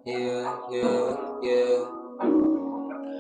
Yeah, yeah, yeah.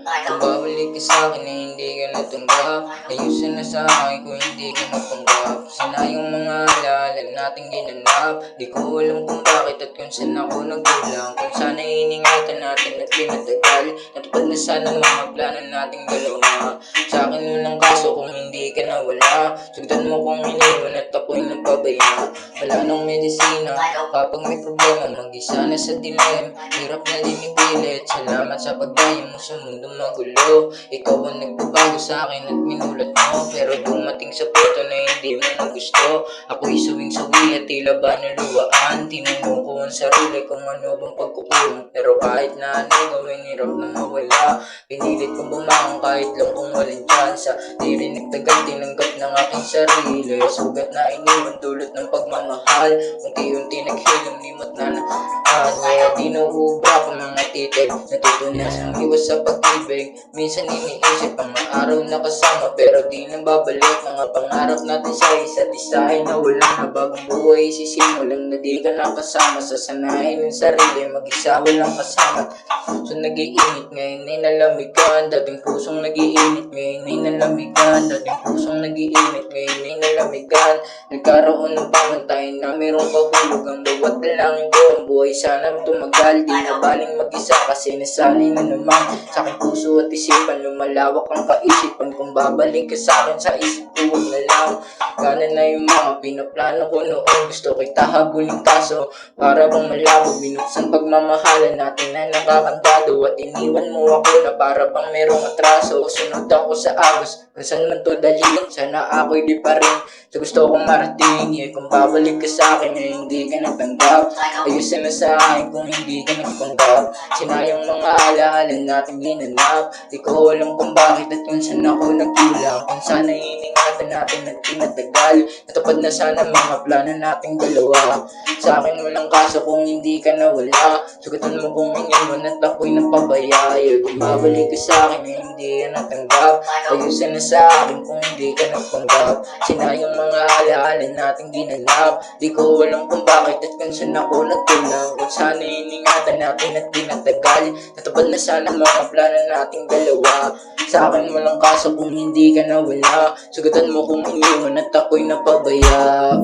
Kung babalik ka sa'kin na hindi ka natanggap, ayusin na sa'kin kung hindi ka natanggap. Sinayang mga alaala nating ginanap, di ko alam kung bakit at kung saan ako nagkulang. Kung sana iningatan natin at pinatagal, natupad na sana mga plano nating dalawa. Sa'kin walang kaso kung hindi ka nawala, sugdan mo kung iniwan at ako'y nagpabaya. Wala nang medisina kapag may problema, mag-isa na sa dilim, hirap na din ipilit. Salamat sa pagdayo mo sa mundo magulo, ikaw ang nagbabago sa akin at minulat mo. Pero dumating sa punto na hindi mo na gusto, ako'y suwing-suwi at tila ba naluwaan. Tinanong ko ang sarili kung ano bang pagkukulong, pero kahit na ano gawin hirap na mawala. Pinilit kong bumangon kahit lang kung walang tsansa, di rin nagtagal tinanggap ng aking sarili. Sugat na iniwan dulot ng pagmamahal, unti-unti naghilom limot na kaya di nauubra ko mga titig. Natutunan ang iwas sa pag-ibig, minsan iniisip ang mga araw na kasama, pero di na babalik. Mga pangarap natin sa isa't isa ay nawala na, bagong buhay sisimulan na di ka nakasama. Sasanayin ng sarili, mag-isa walang kasama. So nag-iinit ngayon ay nalamigan, dating pusong nag-iinit ngayon ay nalamigan, dating pusong nag-iinit ngayon ay nalamigan. Nagkaroon ng pangantay na mayroong pagulog, ang bawat dalangin ko ang buhay sana tumagal. Di na baling mag-isa kasi nasanay na naman sa aking puso at isipan, lumalawak ang kaisipan. Kung babalik ka sa akin sa isip ko, huwag na lang. Gana na yung mga pinaplano ko noon, gusto kita habulin kaso para bang malabo. Binuksan pagmamahalan natin na nakakandado, at iniwan mo ako na para bang merong atraso. Sunod ako sa agos, kung saan man to dalhin, sana ako'y di pa rin so gusto kong marating. Kung babalik ka sa akin na hindi ka natanggap, ayusin na sa akin kung hindi ka nagpanggap. Sinayang mga alaala natin ginanap, di ko alam kung bakit at kung saan ako nagkulang. Kung sana iningatan natin at pinatagal, natupad na sana mga plano nating dalawa. Sa akin walang kaso kung hindi ka nawala, sugatan mo kung iniwan at ako'y napabaya. Kung babalik ka sa akin na hindi ka natanggap, ayusin na sa akin kung hindi ka nagpanggap. Sinayang mga alaala nating ginanap, di ko alam kung bakit at kung saan ako nagkulang. Kung sana iningatan natin at pinatagal, natupad na sana mga plano nating dalawa. Sa akin walang kaso kung hindi ka nawala, sugatan mo kung iniwan at ako'y napabaya.